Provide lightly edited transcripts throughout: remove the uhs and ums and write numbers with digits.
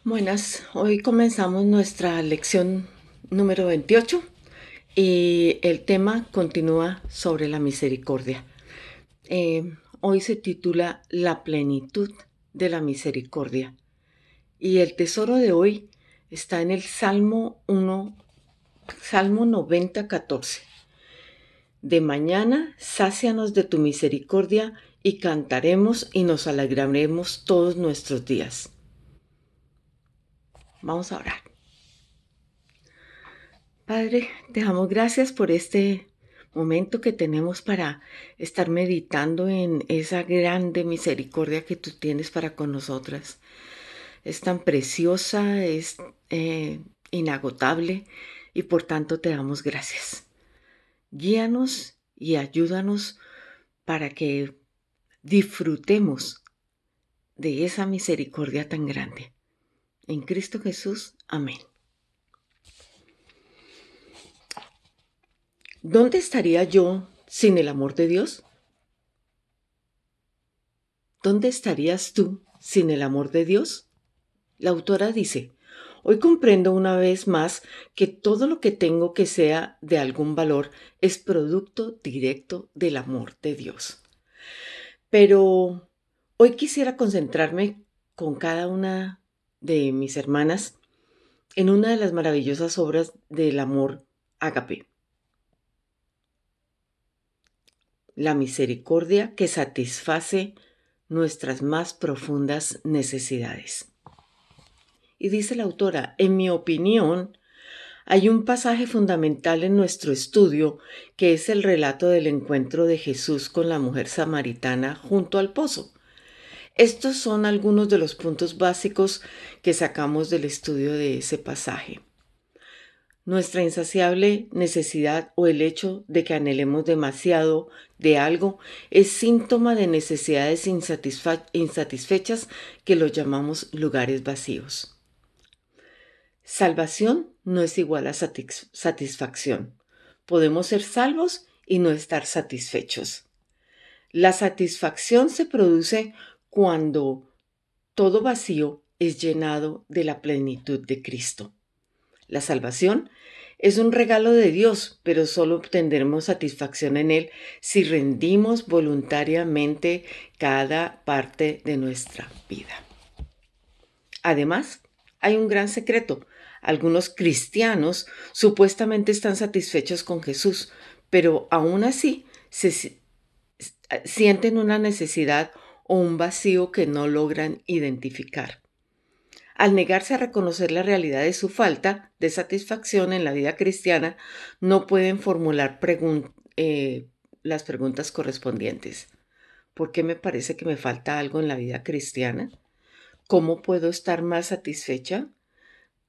Buenas, hoy comenzamos nuestra lección número 28 y el tema continúa sobre la misericordia. Hoy se titula La plenitud de la misericordia y el tesoro de hoy está en el Salmo 90, 14. De mañana sácianos de tu misericordia y cantaremos y nos alegraremos todos nuestros días. Vamos a orar. Padre, te damos gracias por este momento que tenemos para estar meditando en esa grande misericordia que tú tienes para con nosotras. Es tan preciosa, es inagotable y por tanto te damos gracias. Guíanos y ayúdanos para que disfrutemos de esa misericordia tan grande. En Cristo Jesús, amén. ¿Dónde estaría yo sin el amor de Dios? ¿Dónde estarías tú sin el amor de Dios? La autora dice, hoy comprendo una vez más que todo lo que tengo que sea de algún valor es producto directo del amor de Dios. Pero hoy quisiera concentrarme con cada una de mis hermanas en una de las maravillosas obras del amor ágape. La misericordia que satisface nuestras más profundas necesidades. Y dice la autora, en mi opinión, hay un pasaje fundamental en nuestro estudio que es el relato del encuentro de Jesús con la mujer samaritana junto al pozo. Estos son algunos de los puntos básicos que sacamos del estudio de ese pasaje. Nuestra insaciable necesidad o el hecho de que anhelemos demasiado de algo es síntoma de necesidades insatisfechas que lo llamamos lugares vacíos. Salvación no es igual a satisfacción. Podemos ser salvos y no estar satisfechos. La satisfacción se produce cuando todo vacío es llenado de la plenitud de Cristo. La salvación es un regalo de Dios, pero solo obtendremos satisfacción en Él si rendimos voluntariamente cada parte de nuestra vida. Además, hay un gran secreto. Algunos cristianos supuestamente están satisfechos con Jesús, pero aún así sienten una necesidad o un vacío que no logran identificar. Al negarse a reconocer la realidad de su falta de satisfacción en la vida cristiana, no pueden formular las preguntas correspondientes. ¿Por qué me parece que me falta algo en la vida cristiana? ¿Cómo puedo estar más satisfecha?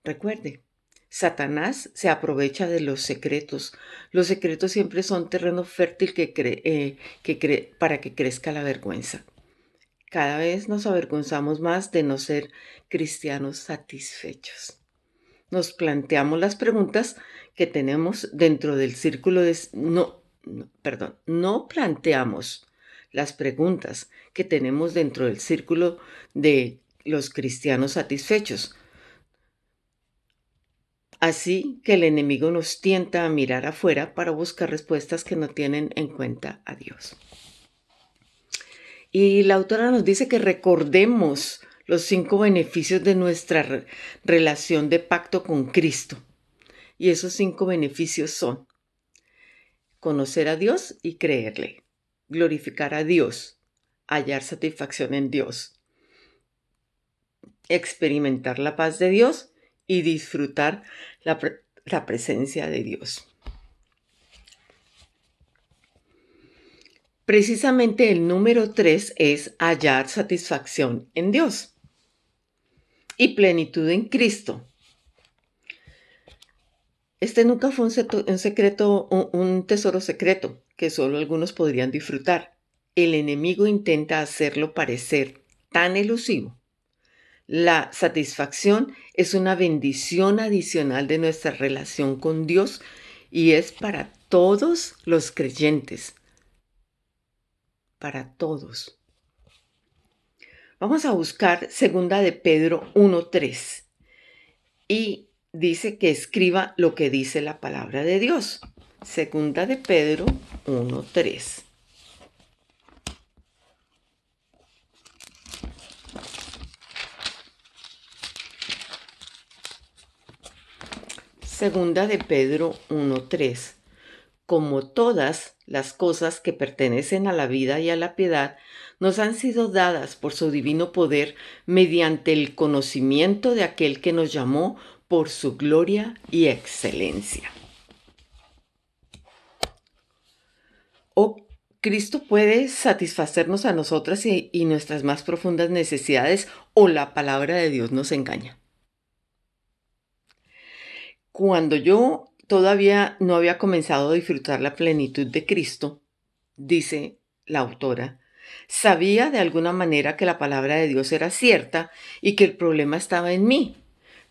Recuerde, Satanás se aprovecha de los secretos. Los secretos siempre son terreno fértil para que crezca la vergüenza. Cada vez nos avergonzamos más de no ser cristianos satisfechos. Nos planteamos las preguntas que tenemos dentro del círculo de... No planteamos las preguntas que tenemos dentro del círculo de los cristianos satisfechos. Así que el enemigo nos tienta a mirar afuera para buscar respuestas que no tienen en cuenta a Dios. Y la autora nos dice que recordemos los 5 beneficios de nuestra relación de pacto con Cristo. Y esos 5 beneficios son conocer a Dios y creerle, glorificar a Dios, hallar satisfacción en Dios, experimentar la paz de Dios y disfrutar la presencia de Dios. Precisamente el número 3 es hallar satisfacción en Dios y plenitud en Cristo. Este nunca fue un tesoro secreto que solo algunos podrían disfrutar. El enemigo intenta hacerlo parecer tan elusivo. La satisfacción es una bendición adicional de nuestra relación con Dios y es para todos los creyentes. Para todos. Vamos a buscar 2 de Pedro 1:3 y dice que escriba lo que dice la palabra de Dios. Segunda de Pedro 1:3. Segunda de Pedro 1:3. Como todas las cosas que pertenecen a la vida y a la piedad, nos han sido dadas por su divino poder mediante el conocimiento de aquel que nos llamó por su gloria y excelencia. Cristo puede satisfacernos a nosotras y nuestras más profundas necesidades, o la palabra de Dios nos engaña. Cuando yo todavía no había comenzado a disfrutar la plenitud de Cristo, dice la autora, sabía de alguna manera que la palabra de Dios era cierta y que el problema estaba en mí,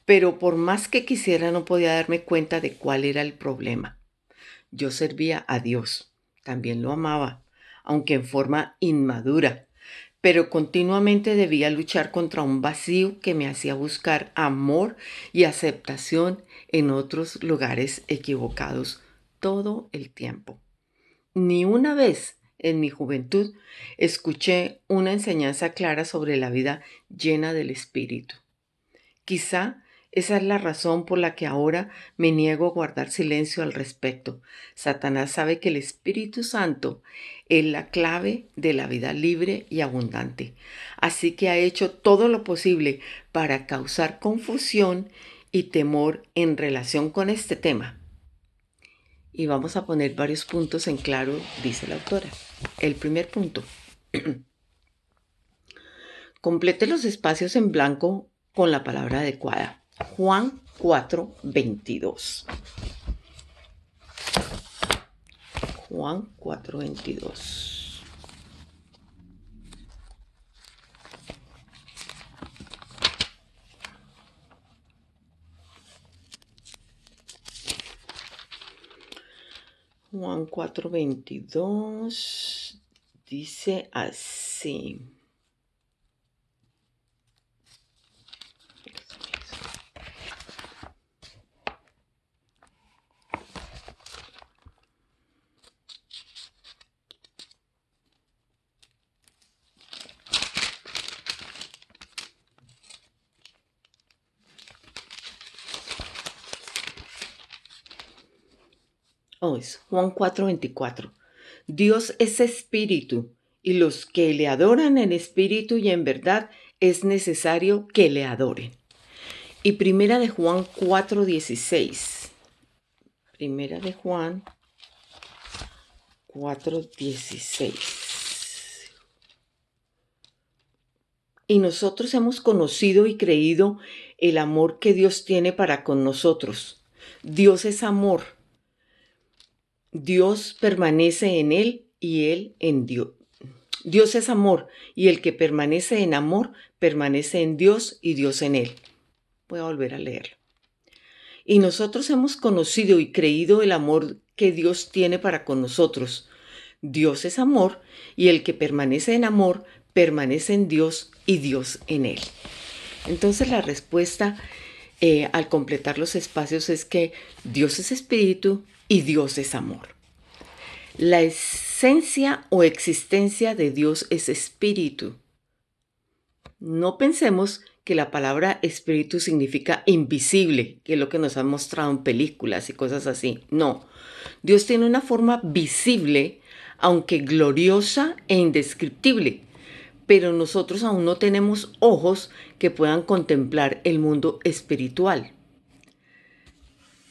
pero por más que quisiera no podía darme cuenta de cuál era el problema. Yo servía a Dios, también lo amaba, aunque en forma inmadura, pero continuamente debía luchar contra un vacío que me hacía buscar amor y aceptación en otros lugares equivocados todo el tiempo. Ni una vez en mi juventud escuché una enseñanza clara sobre la vida llena del Espíritu. Quizá esa es la razón por la que ahora me niego a guardar silencio al respecto. Satanás sabe que el Espíritu Santo es la clave de la vida libre y abundante. Así que ha hecho todo lo posible para causar confusión y temor en relación con este tema. Y vamos a poner varios puntos en claro, dice la autora. El primer punto. Complete los espacios en blanco con la palabra adecuada. Juan 4:22. Juan 4:22. Juan 4:22 dice así. Es Juan 4:24. Dios es espíritu, y los que le adoran en espíritu y en verdad es necesario que le adoren. Y primera de Juan 4:16. Primera de Juan 4:16. Y nosotros hemos conocido y creído el amor que Dios tiene para con nosotros. Dios es amor. Dios permanece en Él y Él en Dios. Dios es amor, y el que permanece en amor, permanece en Dios y Dios en Él. Voy a volver a leerlo. Y nosotros hemos conocido y creído el amor que Dios tiene para con nosotros. Dios es amor, y el que permanece en amor, permanece en Dios y Dios en Él. Entonces la respuesta al completar los espacios es que Dios es espíritu y Dios es amor. La esencia o existencia de Dios es espíritu. No pensemos que la palabra espíritu significa invisible, que es lo que nos han mostrado en películas y cosas así. No, Dios tiene una forma visible, aunque gloriosa e indescriptible, pero nosotros aún no tenemos ojos que puedan contemplar el mundo espiritual.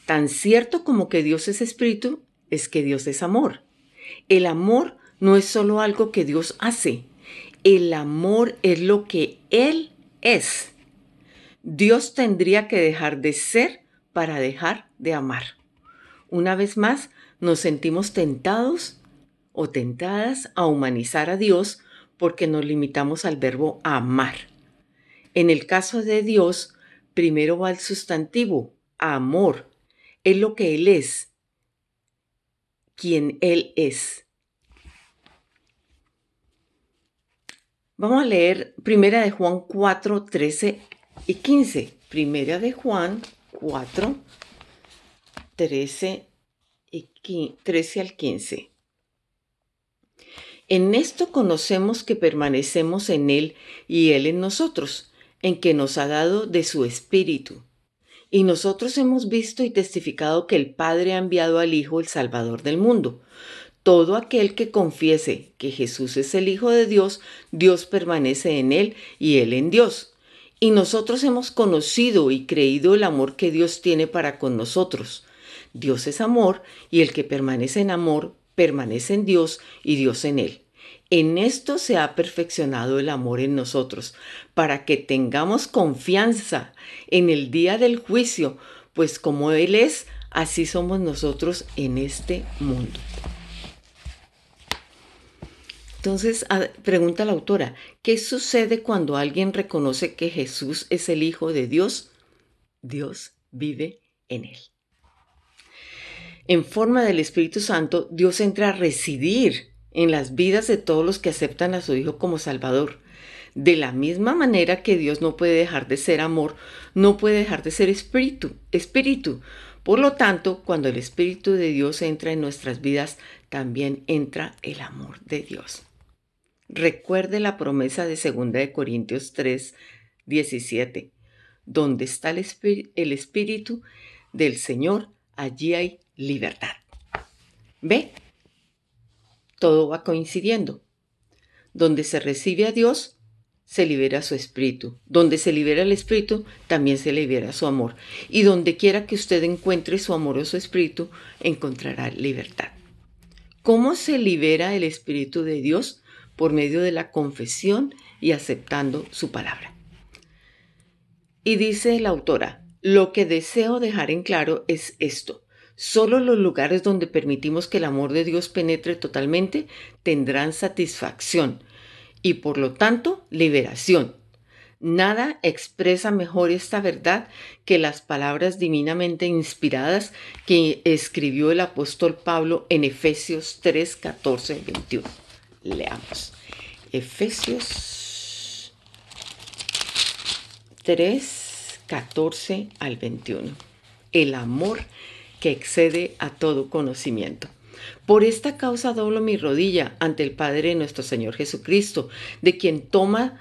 Tan cierto como que Dios es espíritu, es que Dios es amor. El amor no es solo algo que Dios hace. El amor es lo que Él es. Dios tendría que dejar de ser para dejar de amar. Una vez más, nos sentimos tentados o tentadas a humanizar a Dios porque nos limitamos al verbo amar. En el caso de Dios, primero va el sustantivo, amor. Es lo que Él es, quien Él es. Vamos a leer Primera de Juan 4, 13 y 15. Primera de Juan 4, 13 al 15. En esto conocemos que permanecemos en Él y Él en nosotros, en que nos ha dado de su Espíritu. Y nosotros hemos visto y testificado que el Padre ha enviado al Hijo, el Salvador del mundo. Todo aquel que confiese que Jesús es el Hijo de Dios, Dios permanece en Él y Él en Dios. Y nosotros hemos conocido y creído el amor que Dios tiene para con nosotros. Dios es amor, y el que permanece en amor, permanece en Dios y Dios en él. En esto se ha perfeccionado el amor en nosotros, para que tengamos confianza en el día del juicio, pues como Él es, así somos nosotros en este mundo. Entonces, pregunta la autora, ¿qué sucede cuando alguien reconoce que Jesús es el Hijo de Dios? Dios vive en él. En forma del Espíritu Santo, Dios entra a residir en las vidas de todos los que aceptan a su Hijo como Salvador. De la misma manera que Dios no puede dejar de ser amor, no puede dejar de ser espíritu. Por lo tanto, cuando el Espíritu de Dios entra en nuestras vidas, también entra el amor de Dios. Recuerde la promesa de 2 Corintios 3, 17. Donde está el Espíritu del Señor, allí hay libertad. ¿Ve? Todo va coincidiendo. Donde se recibe a Dios, se libera su espíritu. Donde se libera el espíritu, también se libera su amor. Y donde quiera que usted encuentre su amoroso espíritu, encontrará libertad. ¿Cómo se libera el Espíritu de Dios? Por medio de la confesión y aceptando su palabra. Y dice la autora, lo que deseo dejar en claro es esto. Solo los lugares donde permitimos que el amor de Dios penetre totalmente tendrán satisfacción y por lo tanto liberación. Nada expresa mejor esta verdad que las palabras divinamente inspiradas que escribió el apóstol Pablo en Efesios 3, 14, 21. Leamos. Efesios 3, 14 al 21. El amor que excede a todo conocimiento. Por esta causa doblo mi rodilla ante el Padre de nuestro Señor Jesucristo, de quien toma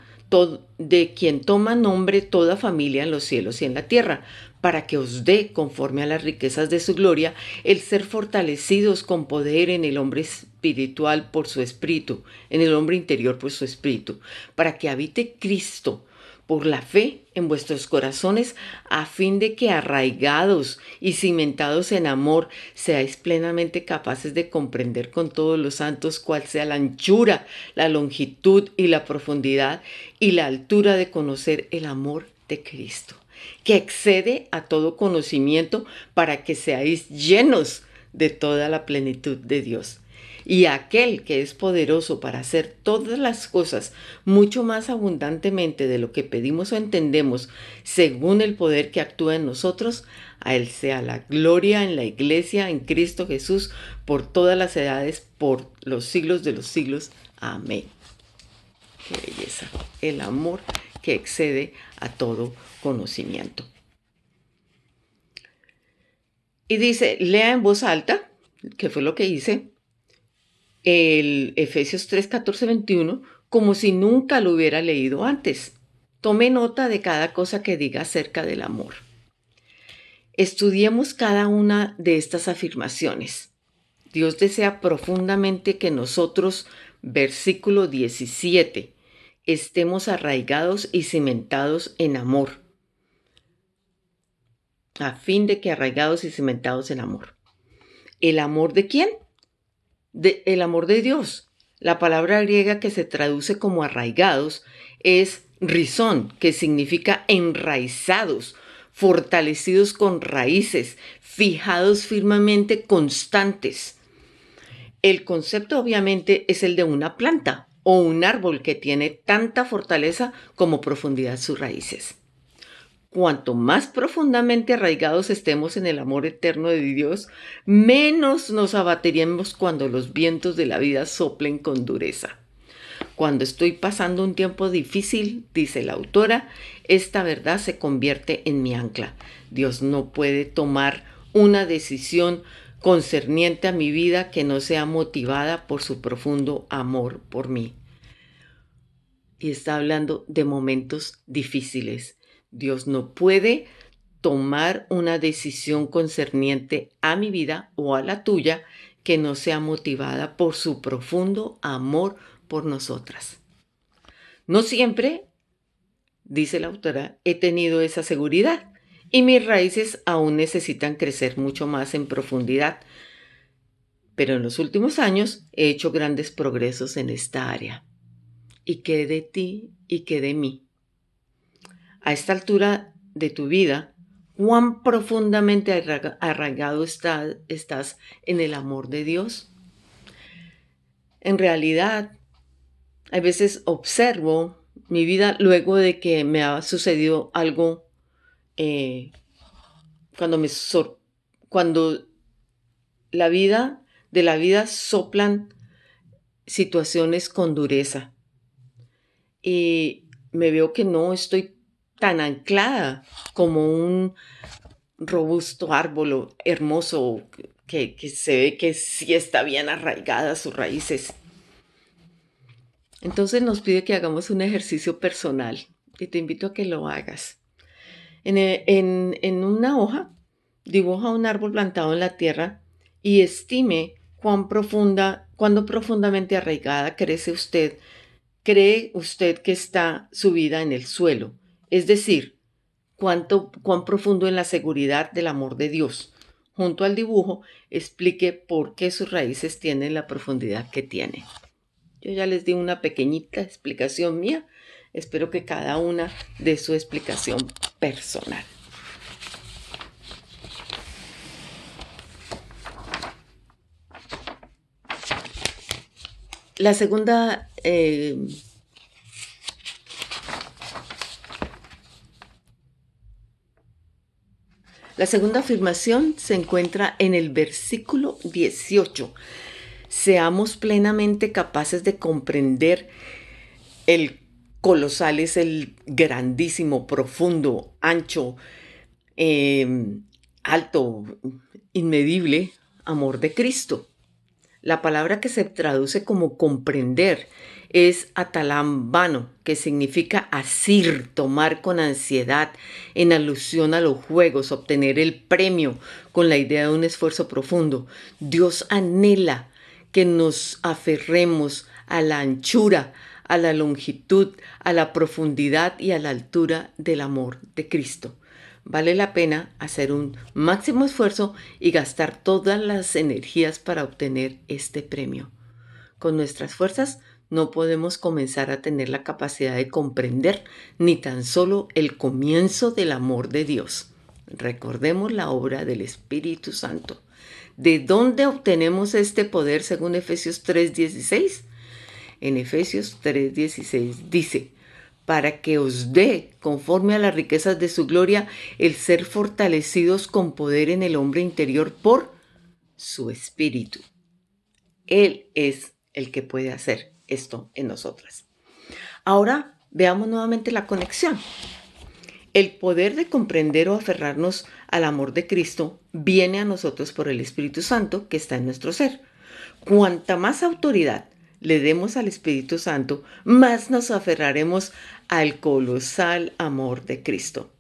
nombre toda familia en los cielos y en la tierra, para que os dé, conforme a las riquezas de su gloria, el ser fortalecidos con poder en el hombre espiritual por su espíritu, en el hombre interior por su espíritu, para que habite Cristo por la fe en vuestros corazones, a fin de que arraigados y cimentados en amor, seáis plenamente capaces de comprender con todos los santos cuál sea la anchura, la longitud y la profundidad y la altura de conocer el amor de Cristo, que excede a todo conocimiento, para que seáis llenos de toda la plenitud de Dios. Y aquel que es poderoso para hacer todas las cosas mucho más abundantemente de lo que pedimos o entendemos, según el poder que actúa en nosotros, a Él sea la gloria en la Iglesia, en Cristo Jesús, por todas las edades, por los siglos de los siglos. Amén. Qué belleza. El amor que excede a todo conocimiento. Y dice, lea en voz alta, que fue lo que hice, el Efesios 3, 14, 21, como si nunca lo hubiera leído antes. Tome nota de cada cosa que diga acerca del amor. Estudiemos cada una de estas afirmaciones. Dios desea profundamente que nosotros, versículo 17, estemos arraigados y cimentados en amor. A fin de que arraigados y cimentados en amor. ¿El amor de quién? El amor de Dios. La palabra griega que se traduce como arraigados es rizón, que significa enraizados, fortalecidos con raíces, fijados firmemente, constantes. El concepto obviamente es el de una planta o un árbol que tiene tanta fortaleza como profundidad sus raíces. Cuanto más profundamente arraigados estemos en el amor eterno de Dios, menos nos abatiremos cuando los vientos de la vida soplen con dureza. Cuando estoy pasando un tiempo difícil, dice la autora, esta verdad se convierte en mi ancla. Dios no puede tomar una decisión concerniente a mi vida que no sea motivada por su profundo amor por mí. Y está hablando de momentos difíciles. Dios no puede tomar una decisión concerniente a mi vida o a la tuya que no sea motivada por su profundo amor por nosotras. No siempre, dice la autora, he tenido esa seguridad y mis raíces aún necesitan crecer mucho más en profundidad. Pero en los últimos años he hecho grandes progresos en esta área. ¿Y qué de ti y qué de mí? A esta altura de tu vida, ¿cuán profundamente arraigado estás en el amor de Dios? En realidad, a veces observo mi vida luego de que me ha sucedido algo, eh, cuando de la vida soplan situaciones con dureza. Y me veo que no estoy tan anclada como un robusto árbol hermoso que se ve que sí está bien arraigada sus raíces. Entonces nos pide que hagamos un ejercicio personal y te invito a que lo hagas. En una hoja, dibuja un árbol plantado en la tierra y estime cuándo profundamente arraigada cree usted que está su vida en el suelo. Es decir, cuán profundo en la seguridad del amor de Dios. Junto al dibujo, explique por qué sus raíces tienen la profundidad que tienen. Yo ya les di una pequeñita explicación mía. Espero que cada una dé su explicación personal. La segunda afirmación se encuentra en el versículo 18. Seamos plenamente capaces de comprender el colosal, es el grandísimo, profundo, ancho, alto, inmedible amor de Cristo. La palabra que se traduce como comprender es atalambano, que significa asir, tomar con ansiedad, en alusión a los juegos, obtener el premio con la idea de un esfuerzo profundo. Dios anhela que nos aferremos a la anchura, a la longitud, a la profundidad y a la altura del amor de Cristo. Vale la pena hacer un máximo esfuerzo y gastar todas las energías para obtener este premio. Con nuestras fuerzas no podemos comenzar a tener la capacidad de comprender ni tan solo el comienzo del amor de Dios. Recordemos la obra del Espíritu Santo. ¿De dónde obtenemos este poder según Efesios 3:16? En Efesios 3:16 dice: para que os dé, conforme a las riquezas de su gloria, el ser fortalecidos con poder en el hombre interior por su espíritu. Él es el que puede hacer esto en nosotras. Ahora veamos nuevamente la conexión. El poder de comprender o aferrarnos al amor de Cristo viene a nosotros por el Espíritu Santo que está en nuestro ser. Cuanta más autoridad le demos al Espíritu Santo, más nos aferraremos al colosal amor de Cristo.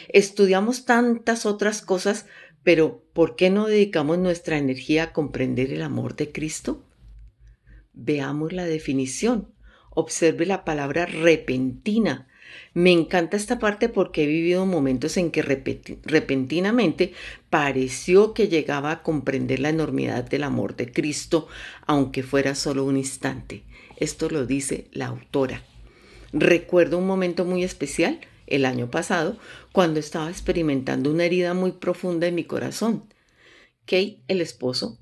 Estudiamos tantas otras cosas, pero ¿por qué no dedicamos nuestra energía a comprender el amor de Cristo? Veamos la definición. Observe la palabra repentina. Me encanta esta parte porque he vivido momentos en que repentinamente pareció que llegaba a comprender la enormidad del amor de Cristo, aunque fuera solo un instante. Esto lo dice la autora. Recuerdo un momento muy especial, el año pasado, cuando estaba experimentando una herida muy profunda en mi corazón. Kate, el esposo,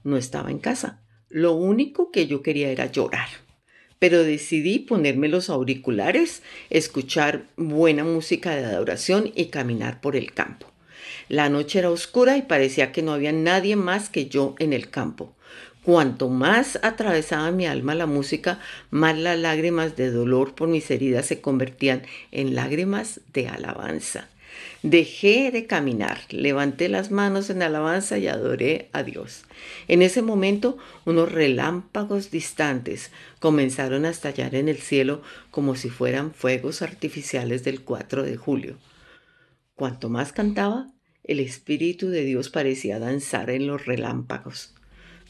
no estaba en casa. Lo único que yo quería era llorar. Pero decidí ponerme los auriculares, escuchar buena música de adoración y caminar por el campo. La noche era oscura y parecía que no había nadie más que yo en el campo. Cuanto más atravesaba mi alma la música, más las lágrimas de dolor por mis heridas se convertían en lágrimas de alabanza. Dejé de caminar, levanté las manos en alabanza y adoré a Dios. En ese momento, unos relámpagos distantes comenzaron a estallar en el cielo como si fueran fuegos artificiales del 4 de julio. Cuanto más cantaba, el Espíritu de Dios parecía danzar en los relámpagos.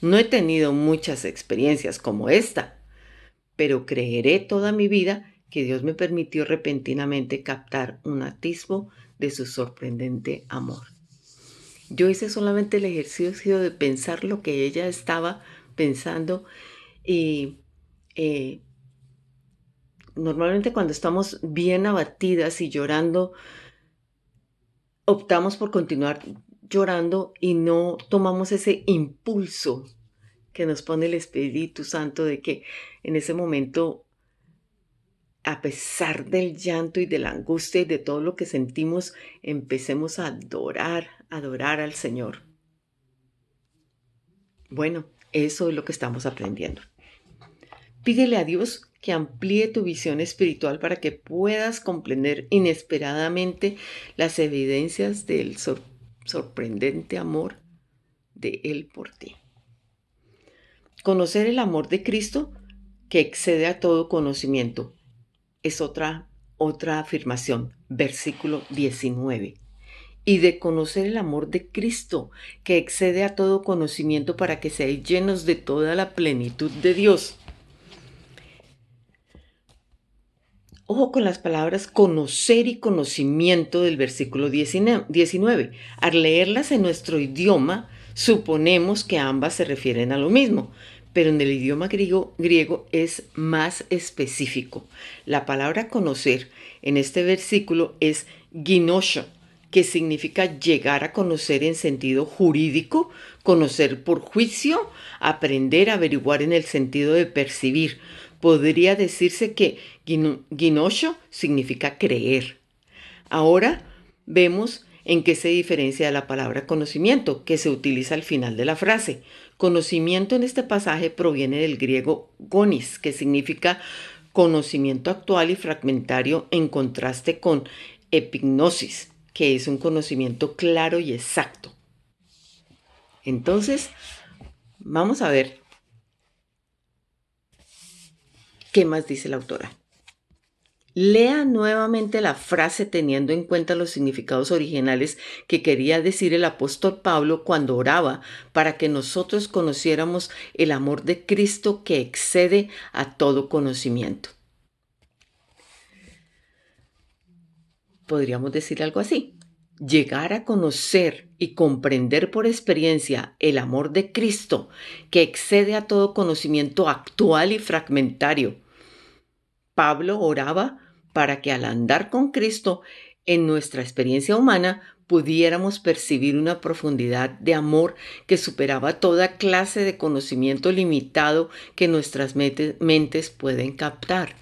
No he tenido muchas experiencias como esta, pero creeré toda mi vida que Dios me permitió repentinamente captar un atisbo de su sorprendente amor. Yo hice solamente el ejercicio de pensar lo que ella estaba pensando y normalmente cuando estamos bien abatidas y llorando, optamos por continuar llorando y no tomamos ese impulso que nos pone el Espíritu Santo de que en ese momento, a pesar del llanto y de la angustia y de todo lo que sentimos, empecemos a adorar al Señor. Bueno, eso es lo que estamos aprendiendo. Pídele a Dios que amplíe tu visión espiritual para que puedas comprender inesperadamente las evidencias del sorprendente amor de Él por ti. Conocer el amor de Cristo que excede a todo conocimiento es otra afirmación, versículo 19. Y de conocer el amor de Cristo que excede a todo conocimiento para que seáis llenos de toda la plenitud de Dios. Ojo con las palabras conocer y conocimiento del versículo 19. Al leerlas en nuestro idioma, suponemos que ambas se refieren a lo mismo, pero en el idioma griego es más específico. La palabra conocer en este versículo es ginosho, que significa llegar a conocer en sentido jurídico, conocer por juicio, aprender, averiguar en el sentido de percibir. Podría decirse que ginosho significa creer. Ahora vemos en qué se diferencia de la palabra conocimiento, que se utiliza al final de la frase. Conocimiento en este pasaje proviene del griego gonis, que significa conocimiento actual y fragmentario en contraste con epignosis, que es un conocimiento claro y exacto. Entonces, vamos a ver qué más dice la autora. Lea nuevamente la frase teniendo en cuenta los significados originales que quería decir el apóstol Pablo cuando oraba para que nosotros conociéramos el amor de Cristo que excede a todo conocimiento. Podríamos decir algo así. Llegar a conocer y comprender por experiencia el amor de Cristo que excede a todo conocimiento actual y fragmentario. Pablo oraba para que al andar con Cristo en nuestra experiencia humana pudiéramos percibir una profundidad de amor que superaba toda clase de conocimiento limitado que nuestras mentes pueden captar.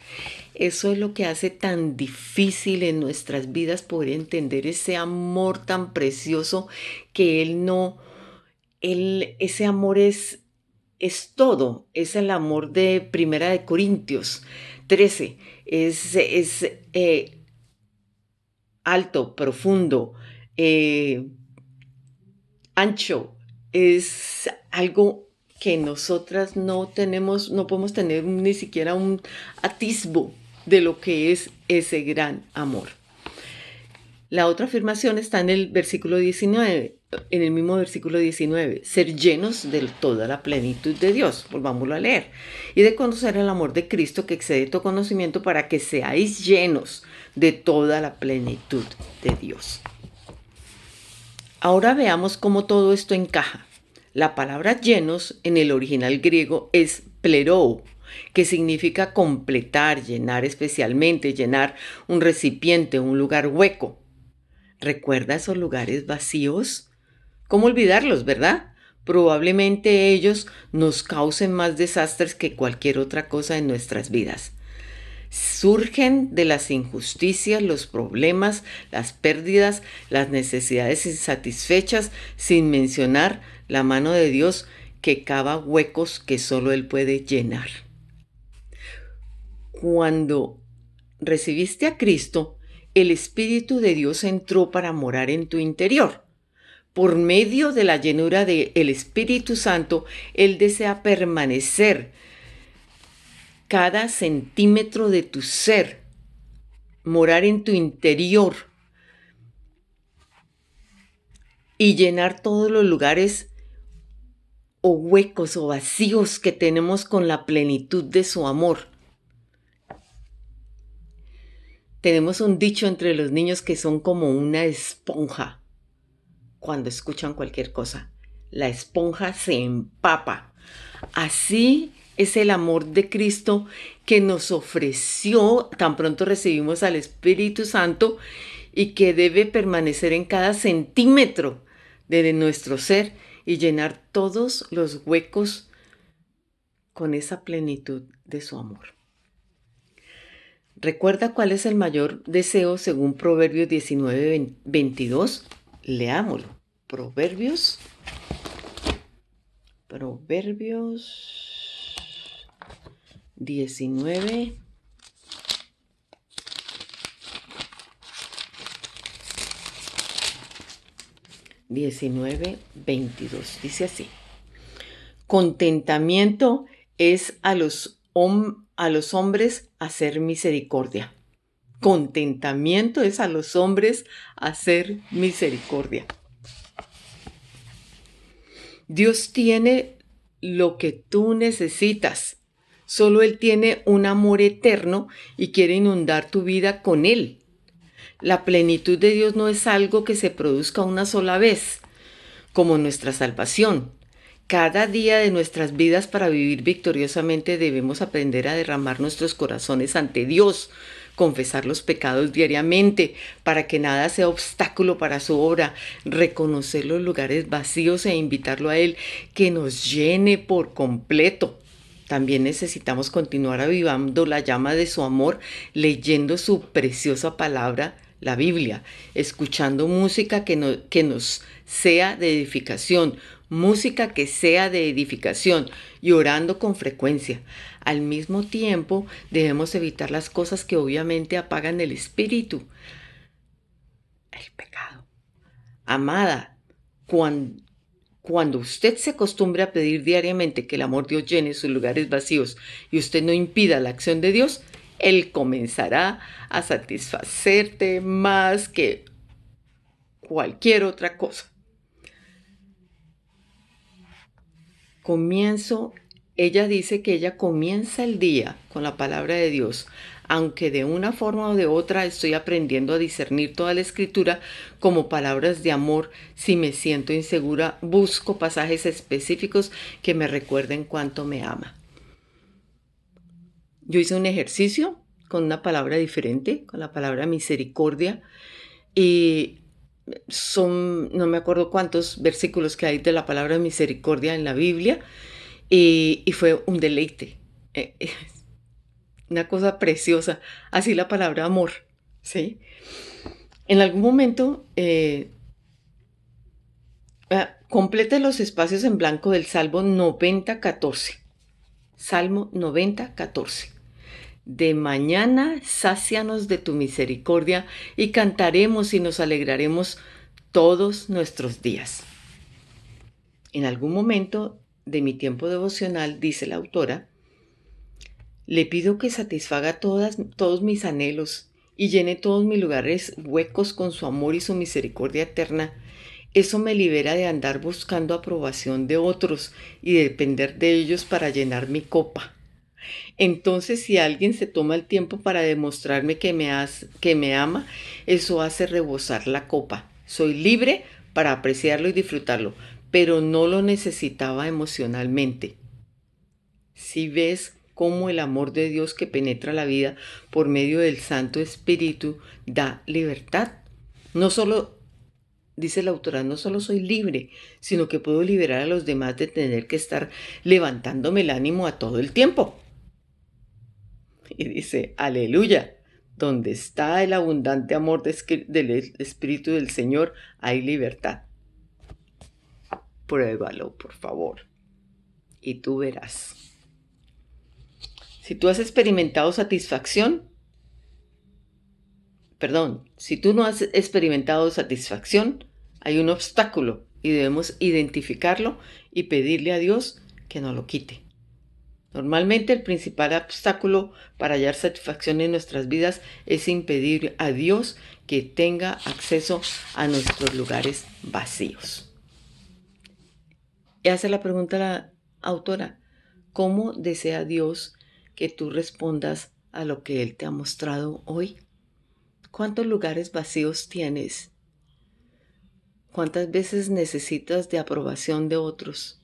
Eso es lo que hace tan difícil en nuestras vidas poder entender ese amor tan precioso que ese amor es todo, es el amor de Primera de Corintios 13, es alto, profundo, ancho, es algo que nosotras no podemos tener ni siquiera un atisbo de lo que es ese gran amor. La otra afirmación está en el versículo 19, en el mismo versículo 19, ser llenos de toda la plenitud de Dios, volvámoslo a leer, y de conocer el amor de Cristo que excede todo conocimiento para que seáis llenos de toda la plenitud de Dios. Ahora veamos cómo todo esto encaja. La palabra llenos en el original griego es plerou, que significa completar, llenar especialmente, llenar un recipiente, un lugar hueco. ¿Recuerda esos lugares vacíos? ¿Cómo olvidarlos, verdad? Probablemente ellos nos causen más desastres que cualquier otra cosa en nuestras vidas. Surgen de las injusticias, los problemas, las pérdidas, las necesidades insatisfechas, sin mencionar la mano de Dios que cava huecos que solo Él puede llenar. Cuando recibiste a Cristo, el Espíritu de Dios entró para morar en tu interior. Por medio de la llenura del Espíritu Santo, Él desea permanecer cada centímetro de tu ser, morar en tu interior y llenar todos los lugares o huecos o vacíos que tenemos con la plenitud de su amor. Tenemos un dicho entre los niños que son como una esponja cuando escuchan cualquier cosa. La esponja se empapa. Así es el amor de Cristo que nos ofreció tan pronto recibimos al Espíritu Santo y que debe permanecer en cada centímetro de nuestro ser y llenar todos los huecos con esa plenitud de su amor. ¿Recuerda cuál es el mayor deseo según Proverbios 19:22? Leámoslo. Proverbios 19. 19:22. Dice así: contentamiento es a los hombres hacer misericordia. Contentamiento es a los hombres hacer misericordia. Dios tiene lo que tú necesitas. Solo Él tiene un amor eterno y quiere inundar tu vida con Él. La plenitud de Dios no es algo que se produzca una sola vez, como nuestra salvación. Cada día de nuestras vidas para vivir victoriosamente debemos aprender a derramar nuestros corazones ante Dios, confesar los pecados diariamente para que nada sea obstáculo para su obra, reconocer los lugares vacíos e invitarlo a Él que nos llene por completo. También necesitamos continuar avivando la llama de su amor leyendo su preciosa palabra, la Biblia, escuchando música que nos sea de edificación, música que sea de edificación y orando con frecuencia. Al mismo tiempo, debemos evitar las cosas que obviamente apagan el espíritu. El pecado. Amada, cuando usted se acostumbre a pedir diariamente que el amor de Dios llene sus lugares vacíos y usted no impida la acción de Dios, Él comenzará a satisfacerte más que cualquier otra cosa. Ella dice que ella comienza el día con la palabra de Dios, aunque de una forma o de otra estoy aprendiendo a discernir toda la escritura como palabras de amor. Si me siento insegura, busco pasajes específicos que me recuerden cuánto me ama. Yo hice un ejercicio con una palabra diferente, con la palabra misericordia, y no me acuerdo cuántos versículos que hay de la palabra misericordia en la Biblia, y fue un deleite, una cosa preciosa, así la palabra amor, ¿sí? En algún momento, complete los espacios en blanco del Salmo 90:14. Salmo 90:14. De mañana sácianos de tu misericordia y cantaremos y nos alegraremos todos nuestros días. En algún momento de mi tiempo devocional, dice la autora, le pido que satisfaga todos mis anhelos y llene todos mis lugares huecos con su amor y su misericordia eterna. Eso me libera de andar buscando aprobación de otros y de depender de ellos para llenar mi copa. Entonces, si alguien se toma el tiempo para demostrarme que me ama, eso hace rebosar la copa. Soy libre para apreciarlo y disfrutarlo, pero no lo necesitaba emocionalmente. Si ves cómo el amor de Dios que penetra la vida por medio del Santo Espíritu da libertad. No solo, dice la autora, no solo soy libre, sino que puedo liberar a los demás de tener que estar levantándome el ánimo a todo el tiempo. Y dice, aleluya, donde está el abundante amor del Espíritu del Señor, hay libertad. Pruébalo, por favor. y tú verás. Si tú has experimentado satisfacción, si tú no has experimentado satisfacción, hay un obstáculo y debemos identificarlo y pedirle a Dios que nos lo quite. Normalmente el principal obstáculo para hallar satisfacción en nuestras vidas es impedir a Dios que tenga acceso a nuestros lugares vacíos. Y hace la pregunta la autora: ¿cómo desea Dios que tú respondas a lo que Él te ha mostrado hoy? ¿Cuántos lugares vacíos tienes? ¿Cuántas veces necesitas de aprobación de otros?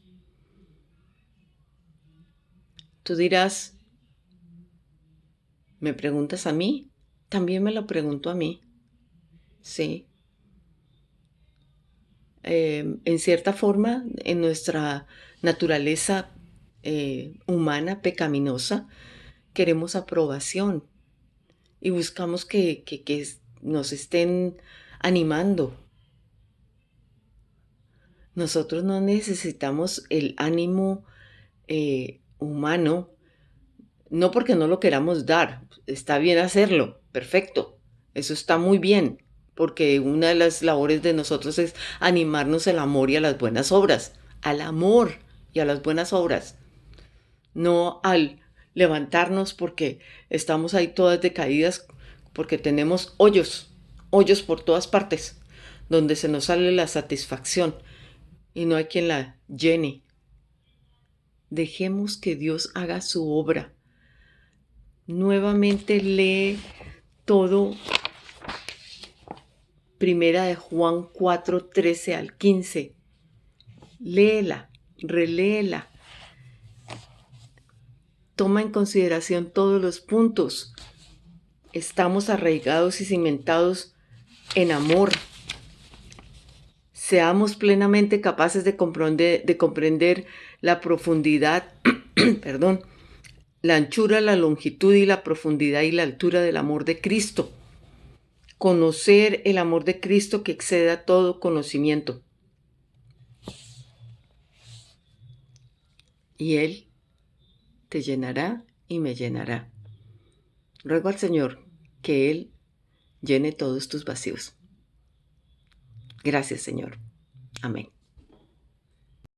Tú dirás, ¿me preguntas a mí? También me lo pregunto a mí. Sí. En cierta forma, en nuestra naturaleza humana pecaminosa, queremos aprobación y buscamos que nos estén animando. Nosotros no necesitamos el ánimo humano, no porque no lo queramos dar. Está bien hacerlo, perfecto, eso está muy bien, porque una de las labores de nosotros es animarnos al amor y a las buenas obras, al amor y a las buenas obras, no al levantarnos porque estamos ahí todas decaídas, porque tenemos hoyos por todas partes, donde se nos sale la satisfacción y no hay quien la llene. Dejemos que Dios haga su obra. Nuevamente lee todo Primera de Juan 4, 13 al 15. Léela, reléela. Toma en consideración todos los puntos. Estamos arraigados y cimentados en amor. Seamos plenamente capaces de comprender la profundidad, perdón, la anchura, la longitud y la profundidad y la altura del amor de Cristo. Conocer el amor de Cristo que exceda todo conocimiento. Y Él te llenará y me llenará. Ruego al Señor que Él llene todos tus vacíos. Gracias, Señor. Amén.